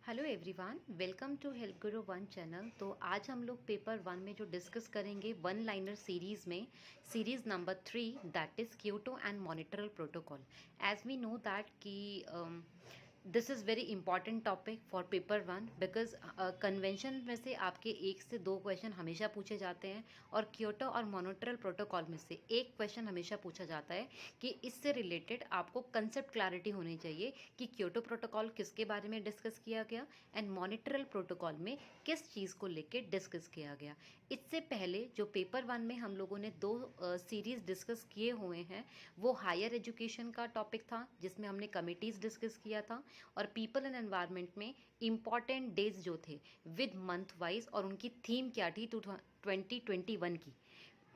Hello everyone, welcome to Help Guru One channel. तो आज हम लोग पेपर वन में जो डिस्कस करेंगे वन लाइनर सीरीज़ में series number 3 that is Kyoto and Montreal protocol. As we know that कि this is very important topic for paper one because convention में से आपके एक से दो क्वेश्चन हमेशा पूछे जाते हैं और क्योटो और मॉनिटरल प्रोटोकॉल में से एक क्वेश्चन हमेशा पूछा जाता है कि इससे रिलेटेड आपको कंसेप्ट क्लैरिटी होनी चाहिए कि क्योटो प्रोटोकॉल किसके बारे में डिस्कस किया गया एंड मॉनिटरल प्रोटोकॉल में किस चीज़ को लेके डिस्कस किया गया। इससे पहले जो पेपर वन में हम लोगों ने दो सीरीज़ डिस्कस किए हुए हैं वो हायर एजुकेशन का टॉपिक था जिसमें हमने कमिटीज़ डिस्कस किया था और पीपल एंड एनवायरनमेंट में इम्पॉर्टेंट डेज जो थे विद मंथ वाइज और उनकी थीम क्या थी 2021 की।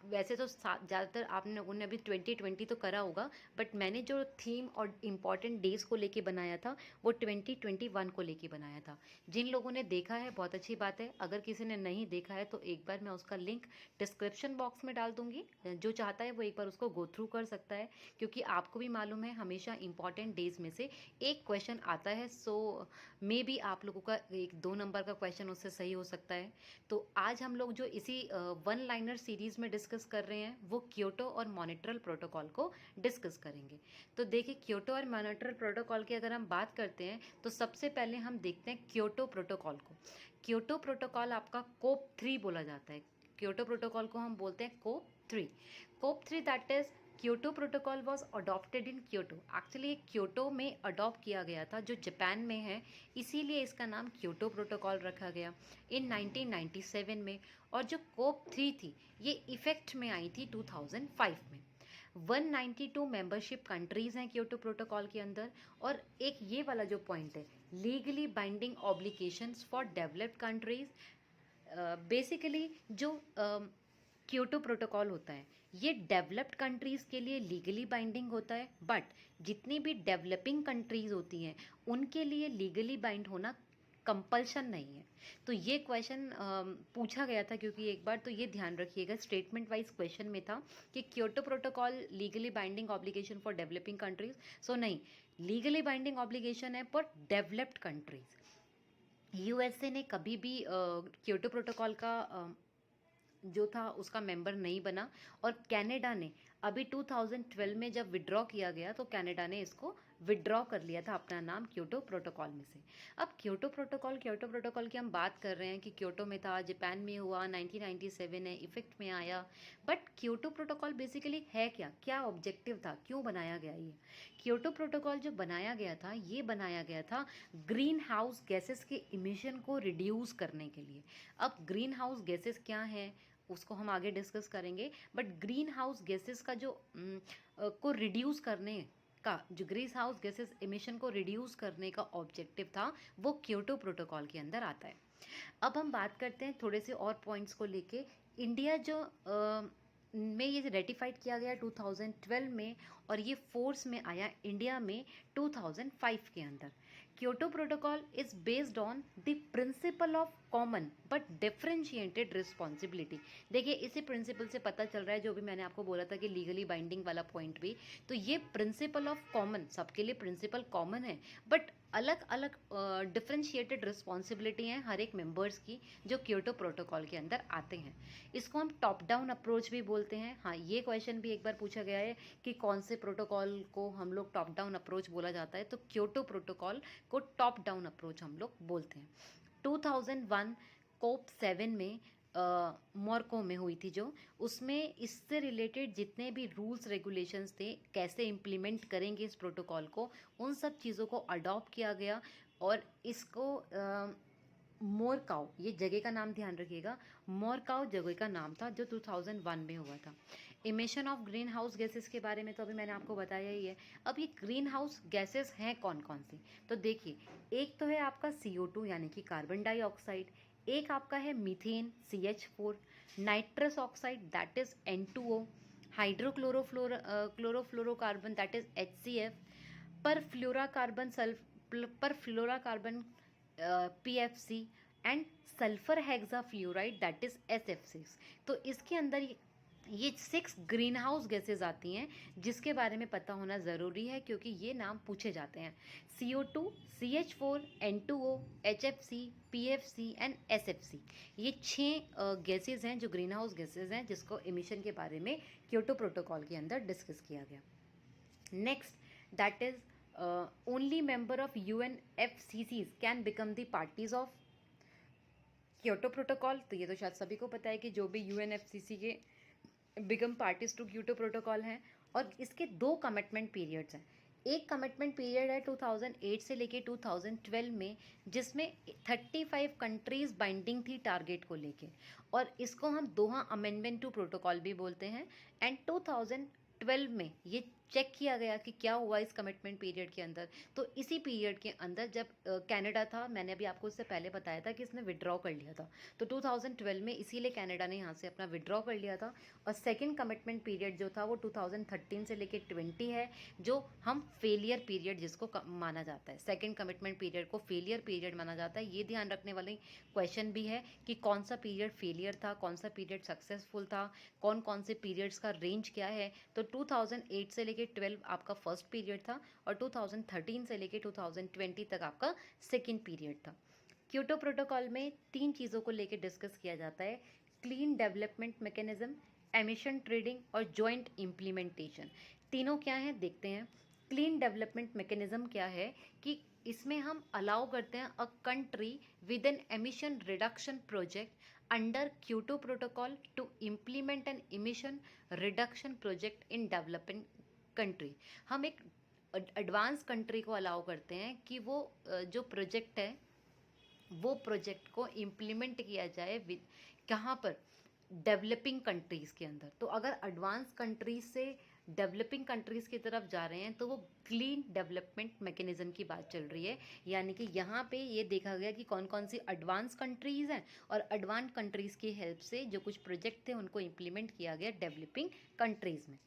वैसे तो ज़्यादातर आप लोगों ने अभी 2020 तो करा होगा, बट मैंने जो थीम और इम्पॉर्टेंट डेज़ को लेके बनाया था वो 2021 को लेके बनाया था। जिन लोगों ने देखा है बहुत अच्छी बात है, अगर किसी ने नहीं देखा है तो एक बार मैं उसका लिंक डिस्क्रिप्शन बॉक्स में डाल दूंगी। जो चाहता है वो एक बार उसको गो थ्रू कर सकता है, क्योंकि आपको भी मालूम है हमेशा इंपॉर्टेंट डेज में से एक क्वेश्चन आता है। सो मे बी आप लोगों का एक दो नंबर का क्वेश्चन उससे सही हो सकता है। तो आज हम लोग जो इसी वन लाइनर सीरीज़ में डिस्कस कर रहे हैं वो क्योटो और मॉनिटरल प्रोटोकॉल को डिस्कस करेंगे। तो देखिए, क्योटो और मॉनिटरल प्रोटोकॉल की अगर हम बात करते हैं तो सबसे पहले हम देखते हैं क्योटो प्रोटोकॉल को। क्योटो प्रोटोकॉल आपका कोप 3 बोला जाता है। क्योटो प्रोटोकॉल को हम बोलते हैं कोप 3। कोप 3 that is Kyoto protocol was adopted in Kyoto. Actually ये क्योटो में अडॉप्ट किया गया था जो जापान में है, इसीलिए इसका नाम क्योटो प्रोटोकॉल रखा गया इन 1997 में। और जो कोप 3 थी ये इफेक्ट में आई थी 2005 में। 192 मेंबरशिप कंट्रीज़ हैं क्योटो प्रोटोकॉल के अंदर। और एक ये वाला जो पॉइंट है, legally binding obligations for developed countries. Basically जो क्योटो प्रोटोकॉल होता है ये डेवलप्ड कंट्रीज़ के लिए लीगली बाइंडिंग होता है, बट जितनी भी डेवलपिंग कंट्रीज़ होती हैं उनके लिए लीगली बाइंड होना कंपल्शन नहीं है। तो ये क्वेश्चन पूछा गया था, क्योंकि एक बार तो ये ध्यान रखिएगा स्टेटमेंट वाइज क्वेश्चन में था कि Kyoto protocol legally binding obligation for developing countries. So नहीं, लीगली बाइंडिंग ऑब्लिगेशन है फॉर डेवलप्ड कंट्रीज। यूएसए ने कभी भी क्योटो प्रोटोकॉल का जो था उसका मेंबर नहीं बना। और कनाडा ने अभी 2012 में जब विड्रॉ किया गया तो कनाडा ने इसको विड्रॉ कर लिया था अपना नाम क्योटो प्रोटोकॉल में से। अब क्योटो प्रोटोकॉल की हम बात कर रहे हैं कि क्योटो में था, जापान में हुआ, 1997 है इफेक्ट में आया। बट क्योटो प्रोटोकॉल बेसिकली है क्या, क्या ऑब्जेक्टिव था, क्यों बनाया गया ये क्योटो प्रोटोकॉल? जो बनाया गया था ये बनाया गया था ग्रीन हाउस गैसेस के इमिशन को रिड्यूस करने के लिए। अब ग्रीन हाउस गैसेस क्या है उसको हम आगे डिस्कस करेंगे, बट ग्रीन हाउस गैसेस का जो को रिड्यूस करने का, जो ग्रीन हाउस गैसेस इमिशन को रिड्यूस करने का ऑब्जेक्टिव था वो क्योटो प्रोटोकॉल के अंदर आता है। अब हम बात करते हैं थोड़े से और पॉइंट्स को लेके। इंडिया जो में ये रेटिफाइड किया गया 2012 में और ये फोर्स में आया इंडिया में 2005 के अंदर। Kyoto protocol is based on the principle of common but differentiated responsibility. देखिए, इसी प्रिंसिपल से पता चल रहा है जो भी मैंने आपको बोला था कि लीगली बाइंडिंग वाला पॉइंट भी, तो ये प्रिंसिपल ऑफ कॉमन, सबके लिए प्रिंसिपल कॉमन है बट अलग अलग डिफरेंशिएटेड रिस्पॉन्सिबिलिटी हैं हर एक मेंबर्स की जो क्योटो प्रोटोकॉल के अंदर आते हैं। इसको हम टॉप डाउन अप्रोच भी बोलते हैं। हाँ, ये क्वेश्चन भी एक बार पूछा गया है कि कौन से प्रोटोकॉल को हम लोग टॉप डाउन अप्रोच बोला जाता है, तो क्योटो प्रोटोकॉल को टॉप डाउन अप्रोच हम लोग बोलते हैं। 2001 कोप 7 में मॉर्को में हुई थी जो, उसमें इससे रिलेटेड जितने भी रूल्स रेगुलेशंस थे, कैसे इम्प्लीमेंट करेंगे इस प्रोटोकॉल को, उन सब चीज़ों को अडॉप्ट किया गया। और इसको मोरकाव, ये जगह का नाम ध्यान रखिएगा, मोरकाव जगह का नाम था जो 2001 में हुआ था। Emission of green house gases के बारे में तो अभी मैंने आपको बताया ही है। अब ये ग्रीन हाउस गैसेस हैं कौन कौन सी, तो देखिए, एक तो है आपका CO2 यानी कि कार्बन डाइऑक्साइड, एक आपका है methane CH4, nitrous oxide that is N2O, chlorofluorocarbon that is HCF, पर फ्लोराकार्बन PFC and sulphur hexafluoride that is SF6। तो इसके अंदर ये 6 ग्रीन हाउस गैसेज आती हैं जिसके बारे में पता होना ज़रूरी है, क्योंकि ये नाम पूछे जाते हैं। CO2, CH4, N2O, HFC, PFC and SFC। ये 6 गैसेज हैं जो ग्रीन हाउस गैसेज हैं, जिसको एमिशन के बारे में क्योटो प्रोटोकॉल के अंदर डिस्कस किया गया। Next, that is only member of UNFCCs can become the parties of Kyoto protocol. तो ये तो शायद सभी को पता है कि जो भी UNFCC के become parties to Kyoto protocol हैं, और इसके 2 कमिटमेंट पीरियड्स हैं। एक कमिटमेंट पीरियड है 2008 से लेके 2012 में, जिसमें 35 कंट्रीज बाइंडिंग थी टारगेट को लेके, और इसको हम दोहा अमेंडमेंट टू प्रोटोकॉल भी बोलते हैं। एंड 2012 में ये चेक किया गया कि क्या हुआ इस कमिटमेंट पीरियड के अंदर। तो इसी पीरियड के अंदर जब कनाडा था, मैंने अभी आपको इससे पहले बताया था कि इसने विड्रॉ कर लिया था, तो 2012 में इसीलिए कनाडा ने यहाँ से अपना विड्रॉ कर लिया था। और सेकंड कमिटमेंट पीरियड जो था वो 2013 से लेके 20 है, जो हम फेलियर पीरियड जिसको माना जाता है। सेकंड कमिटमेंट पीरियड को फेलियर पीरियड माना जाता है। ये ध्यान रखने वाली क्वेश्चन भी है कि कौन सा पीरियड फेलियर था, कौन सा पीरियड सक्सेसफुल था, कौन कौन से पीरियड्स का रेंज क्या है। तो 2008 से लेके 12 आपका फर्स्ट पीरियड था, और 2013 से लेके 2020 तक आपका सेकेंड पीरियड था। क्योटो प्रोटोकॉल में 3 चीज़ों को लेके डिस्कस किया जाता है: clean development mechanism, emission trading और जॉइंट इम्प्लीमेंटेशन। तीनों क्या हैं देखते हैं। क्लीन डेवलपमेंट मैकेनिज्म क्या है कि इसमें हम अलाउ करते हैं a country with an emission reduction project under Kyoto protocol to implement an emission reduction project in developing country. हम एक एडवांस कंट्री को अलाउ करते हैं कि वो जो प्रोजेक्ट है वो प्रोजेक्ट को इम्प्लीमेंट किया जाए विद कहाँ पर, डेवलपिंग कंट्रीज़ के अंदर। तो अगर एडवांस कंट्रीज से डेवलपिंग कंट्रीज़ की तरफ जा रहे हैं तो वो क्लीन डेवलपमेंट मैकेनिज्म की बात चल रही है। यानी कि यहाँ पे ये देखा गया कि कौन कौन सी एडवांस कंट्रीज़ हैं, और एडवांस कंट्रीज़ की हेल्प से जो कुछ प्रोजेक्ट थे उनको इम्प्लीमेंट किया गया डेवलपिंग कंट्रीज़ में।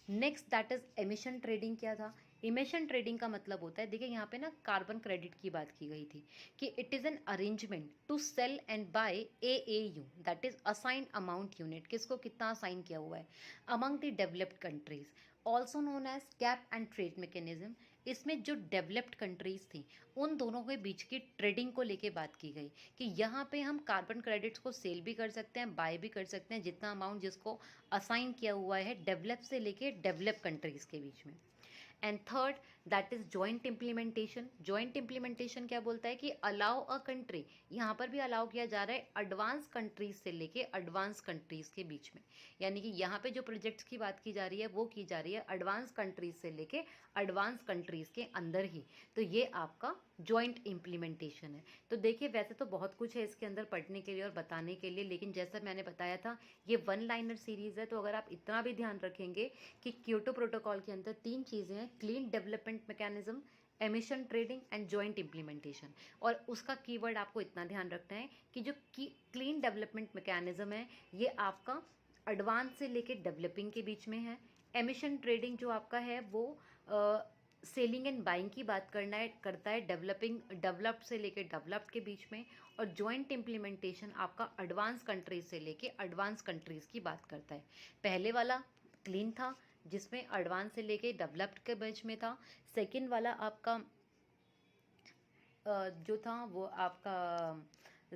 Next, that is emission trading. क्या था इमिशन ट्रेडिंग का मतलब होता है, देखिए यहाँ पे ना कार्बन क्रेडिट की बात की गई थी कि it is an arrangement to sell and buy AAU, that is assigned amount unit. किसको कितना असाइन किया हुआ है, among the developed countries, also known as cap and trade mechanism. इसमें जो डेवलप्ड कंट्रीज थी उन दोनों के बीच की ट्रेडिंग को लेके बात की गई कि यहाँ पे हम कार्बन क्रेडिट्स को सेल भी कर सकते हैं, बाय भी कर सकते हैं, जितना अमाउंट जिसको असाइन किया हुआ है डेवलप से लेके डेवलप कंट्रीज़ के बीच में। And third, that is joint implementation. Joint implementation क्या बोलता है कि अलाउ अ कंट्री, यहाँ पर भी अलाउ किया जा रहा है एडवांस कंट्रीज से लेके एडवांस कंट्रीज के बीच में। यानी कि यहाँ पे जो प्रोजेक्ट्स की बात की जा रही है वो की जा रही है एडवांस कंट्रीज से लेके एडवांस कंट्रीज के अंदर ही। तो ये आपका जॉइंट इम्प्लीमेंटेशन है। तो देखिए वैसे तो बहुत कुछ है इसके अंदर पढ़ने के लिए और बताने के लिए, लेकिन जैसा मैंने बताया था ये 1 लाइनर सीरीज़ है। तो अगर आप इतना भी ध्यान रखेंगे कि क्योटो प्रोटोकॉल के अंदर 3 चीज़ें हैं: clean development mechanism, emission trading and joint implementation. और उसका कीवर्ड आपको इतना ध्यान रखना है कि जो क्लीन डेवलपमेंट मैकेनिज्म है ये आपका एडवांस से लेके डेवलपिंग के बीच में है। एमिशन ट्रेडिंग जो आपका है वो सेलिंग एंड बाइंग की बात करता है डेवलप्ड से लेके डेवलप्ड के बीच में। और जॉइंट इम्प्लीमेंटेशन आपका एडवांस कंट्रीज से लेके एडवांस कंट्रीज की बात करता है। पहले वाला क्लीन था जिसमें एडवांस से लेके डेवलप्ड के बीच में था। सेकंड वाला आपका जो था वो आपका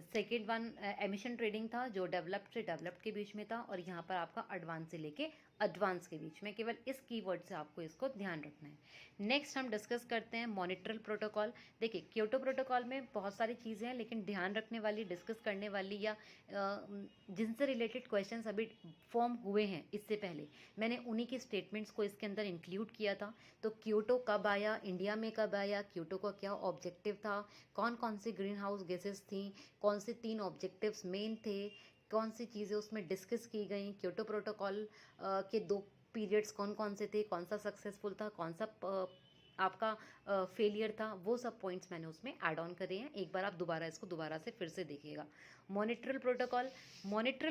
सेकेंड वन एमिशन ट्रेडिंग था जो डेवलप्ड से डेवलप्ड के बीच में था, और यहाँ पर आपका एडवांस से लेके एडवांस के बीच में। केवल इस कीवर्ड से आपको इसको ध्यान रखना है। नेक्स्ट हम डिस्कस करते हैं मॉनिट्रल प्रोटोकॉल। देखिए क्योटो प्रोटोकॉल में बहुत सारी चीज़ें हैं, लेकिन ध्यान रखने वाली, डिस्कस करने वाली या जिनसे रिलेटेड क्वेश्चंस अभी फॉर्म हुए हैं इससे पहले, मैंने उन्हीं की स्टेटमेंट्स को इसके अंदर इंक्लूड किया था। तो क्योटो कब आया, इंडिया में कब आया, क्योटो का क्या ऑब्जेक्टिव था, कौन कौन सी ग्रीन हाउस गैसेस थी, कौन से 3 ऑब्जेक्टिव्स मेन थे, कौन सी चीज़ें उसमें डिस्कस की गई, क्योटो प्रोटोकॉल के 2 पीरियड्स कौन कौन से थे, कौन सा सक्सेसफुल था, कौन सा आपका फेलियर था, वो सब पॉइंट्स मैंने उसमें ऐड ऑन करे हैं। एक बार आप दोबारा इसको दोबारा से फिर से देखिएगा। Montreal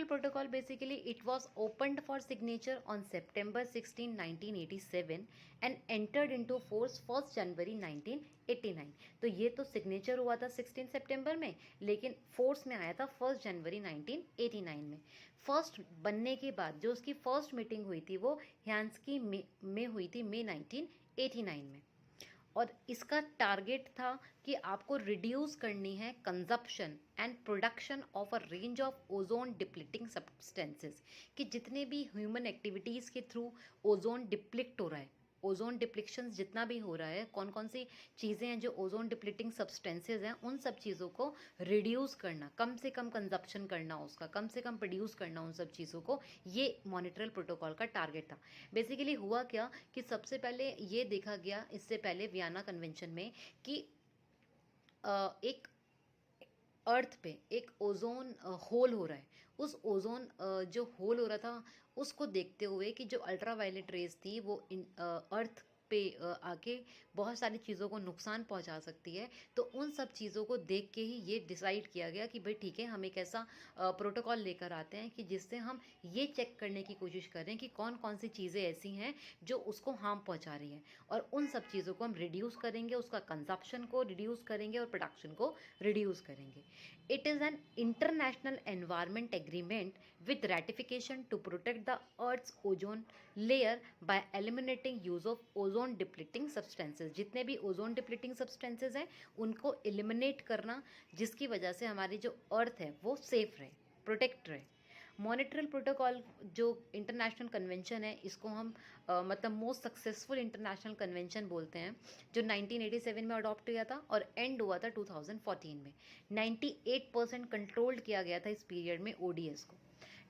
protocol basically it was opened for signature on September 16 1987 and entered into force 1 January 1989। तो ये तो सिग्नेचर हुआ था 16 सितंबर में, लेकिन फोर्स में आया था 1 जनवरी 1989 में। फर्स्ट बनने के बाद जो उसकी फर्स्ट मीटिंग हुई थी वो ह्यांस्की में हुई थी, मई 1989 में। और इसका टारगेट था कि आपको रिड्यूस करनी है consumption and production of a range of ozone depleting substances, कि जितने भी ह्यूमन एक्टिविटीज़ के थ्रू ओजोन डिप्लीट हो रहा है, ओजोन डिप्लीशन जितना भी हो रहा है, कौन कौन सी चीज़ें हैं जो ओजोन डिप्लीटिंग सब्सटेंसेज हैं, उन सब चीज़ों को रिड्यूस करना, कम से कम कंजप्शन करना, उसका कम से कम प्रोड्यूस करना, उन सब चीज़ों को, ये मॉनिटरल प्रोटोकॉल का टारगेट था। बेसिकली हुआ क्या कि सबसे पहले ये देखा गया इससे पहले वियना कन्वेंशन में कि एक अर्थ पे एक ओजोन होल हो रहा है। उस ओजोन जो होल हो रहा था उसको देखते हुए कि जो अल्ट्रावायलेट रेज थी वो अर्थ पे आके बहुत सारी चीज़ों को नुकसान पहुंचा सकती है। तो उन सब चीज़ों को देख के ही ये डिसाइड किया गया कि भाई ठीक है, हम एक ऐसा प्रोटोकॉल लेकर आते हैं कि जिससे हम ये चेक करने की कोशिश करें कि कौन कौन सी चीज़ें ऐसी हैं जो उसको हार्म पहुंचा रही हैं, और उन सब चीज़ों को हम रिड्यूस करेंगे, उसका कंजप्शन को रिड्यूस करेंगे और प्रोडक्शन को रिड्यूस करेंगे। It is an international environment agreement with ratification to protect the Earth's ozone layer by eliminating use of ozone depleting substances। जितने भी ozone depleting substances हैं उनको eliminate करना, जिसकी वजह से हमारी जो अर्थ है वो सेफ रहे, प्रोटेक्ट रहे। मॉनिटरल प्रोटोकॉल जो इंटरनेशनल कन्वेंशन है, इसको हम मतलब मोस्ट सक्सेसफुल इंटरनेशनल कन्वेंशन बोलते हैं, जो 1987 में अडॉप्ट किया था और एंड हुआ था 2014 में। 98% कंट्रोल्ड किया गया था इस पीरियड में ओडीएस को।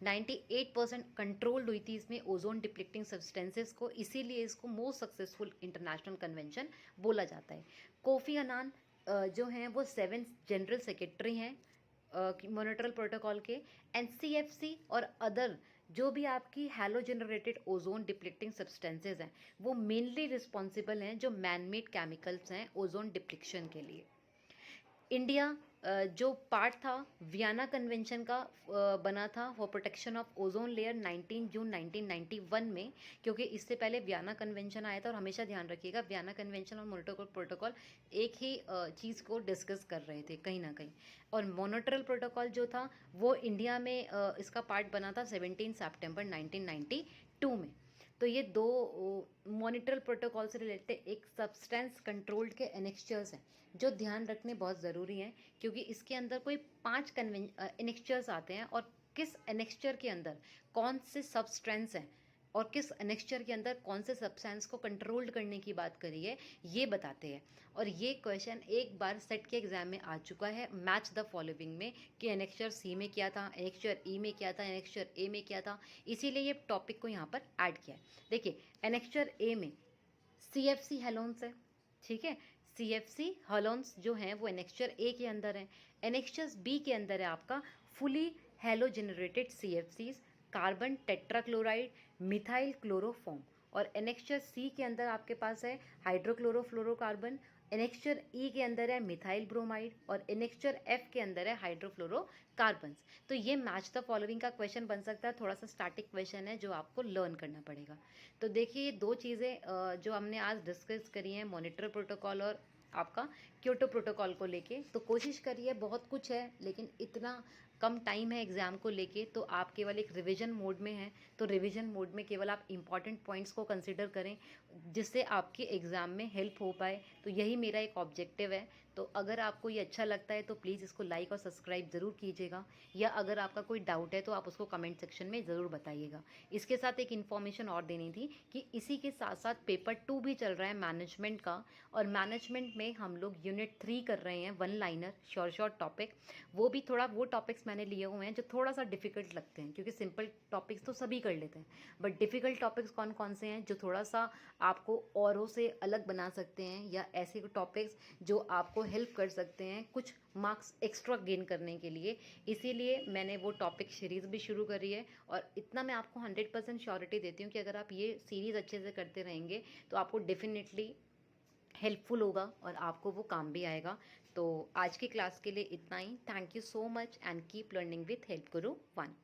98% कंट्रोल्ड हुई थी इसमें ओजोन डिप्लीटिंग सब्सटेंसेस को, इसीलिए इसको मोस्ट सक्सेसफुल इंटरनेशनल कन्वेंशन बोला जाता है। कोफी अनान जो हैं वो 7 जनरल सेक्रेटरी हैं मॉनिटरल प्रोटोकॉल के। एनसीएफसी और अदर जो भी आपकी hello generated ozone depleting substances हैं वो मेनली रिस्पॉन्सिबल हैं, जो मैनमेड केमिकल्स हैं ओजोन डिप्लीशन के लिए। इंडिया जो पार्ट था वियना कन्वेंशन का बना था for protection of ozone layer 19 जून 1991 में, क्योंकि इससे पहले वियना कन्वेंशन आया था। और हमेशा ध्यान रखिएगा वियना कन्वेंशन और मॉनिटरल प्रोटोकॉल एक ही चीज़ को डिस्कस कर रहे थे कहीं ना कहीं। और मॉनिटरल प्रोटोकॉल जो था वो इंडिया में इसका पार्ट बना था 17 सितंबर 1992 में। तो ये दो मॉनिटरल प्रोटोकॉल से रिलेटेड एक सब्सटेंस कंट्रोल्ड के एनेक्स्चर्स हैं जो ध्यान रखने बहुत ज़रूरी हैं, क्योंकि इसके अंदर कोई 5 एनेक्स्चर्स आते हैं और किस एनेक्स्चर के अंदर कौन से सब्सटेंस हैं और किस एनेक्स्चर के अंदर कौन से सब्सटेंस को कंट्रोल्ड करने की बात करी है ये बताते हैं। और ये क्वेश्चन एक बार सेट के एग्जाम में आ चुका है मैच द फॉलोइंग में, कि एनेक्स्चर सी में क्या था, एनेक्स्चर ई में क्या था, एनेक्स्चर ए में क्या था, इसीलिए ये टॉपिक को यहाँ पर ऐड किया है। देखिए एनेक्स्चर ए में CFC हेलोन्स है, ठीक है, CFC हेलोन्स जो हैं वो एनेक्स्चर ए के अंदर हैं। एनेक्स्चर बी के अंदर है आपका fully halogenated CFCs, carbon tetrachloride, methyl chloroform. और एनेक्स्चर सी के अंदर आपके पास है हाइड्रोक्लोरोफ्लोरोकार्बन, एनेक्स्चर ई के अंदर है मिथाइल ब्रोमाइड, और एनेक्स्चर एफ के अंदर है हाइड्रोफ्लोरोकार्बन्स। तो ये मैच द फॉलोइंग का क्वेश्चन बन सकता है, थोड़ा सा स्टैटिक क्वेश्चन है जो आपको लर्न करना पड़ेगा। तो देखिए ये दो चीज़ें जो हमने आज डिस्कस करी हैं, मॉनिटर प्रोटोकॉल और आपका क्योटो प्रोटोकॉल को लेके। तो कोशिश करिए, बहुत कुछ है लेकिन इतना कम टाइम है एग्ज़ाम को लेके, तो आप केवल एक रिवीजन मोड में हैं, तो रिवीजन मोड में केवल आप इंपॉर्टेंट पॉइंट्स को कंसिडर करें जिससे आपके एग्ज़ाम में हेल्प हो पाए। तो यही मेरा एक ऑब्जेक्टिव है। तो अगर आपको ये अच्छा लगता है तो प्लीज़ इसको लाइक और सब्सक्राइब ज़रूर कीजिएगा, या अगर आपका कोई डाउट है तो आप उसको कमेंट सेक्शन में ज़रूर बताइएगा। इसके साथ एक इन्फॉर्मेशन और देनी थी कि इसी के साथ साथ पेपर 2 भी चल रहा है मैनेजमेंट का, और मैनेजमेंट में हम लोग यूनिट 3 कर रहे हैं, 1 लाइनर शॉर्ट टॉपिक। वो भी थोड़ा वो टॉपिक्स मैंने लिए हुए हैं जो थोड़ा सा डिफिकल्ट लगते हैं, क्योंकि सिंपल टॉपिक्स तो सभी कर लेते हैं, बट डिफ़िकल्ट टॉपिक्स कौन कौन से हैं जो थोड़ा सा आपको औरों से अलग बना सकते हैं, या ऐसे टॉपिक्स जो आपको हेल्प कर सकते हैं कुछ मार्क्स एक्स्ट्रा गेन करने के लिए। इसीलिए मैंने वो टॉपिक सीरीज़ भी शुरू करी है। और इतना मैं आपको 100% श्योरिटी देती हूँ कि अगर आप ये सीरीज़ अच्छे से करते रहेंगे तो आपको डेफिनेटली हेल्पफुल होगा और आपको वो काम भी आएगा। तो आज की क्लास के लिए इतना ही। Thank you so much and keep learning with Help Guru 1।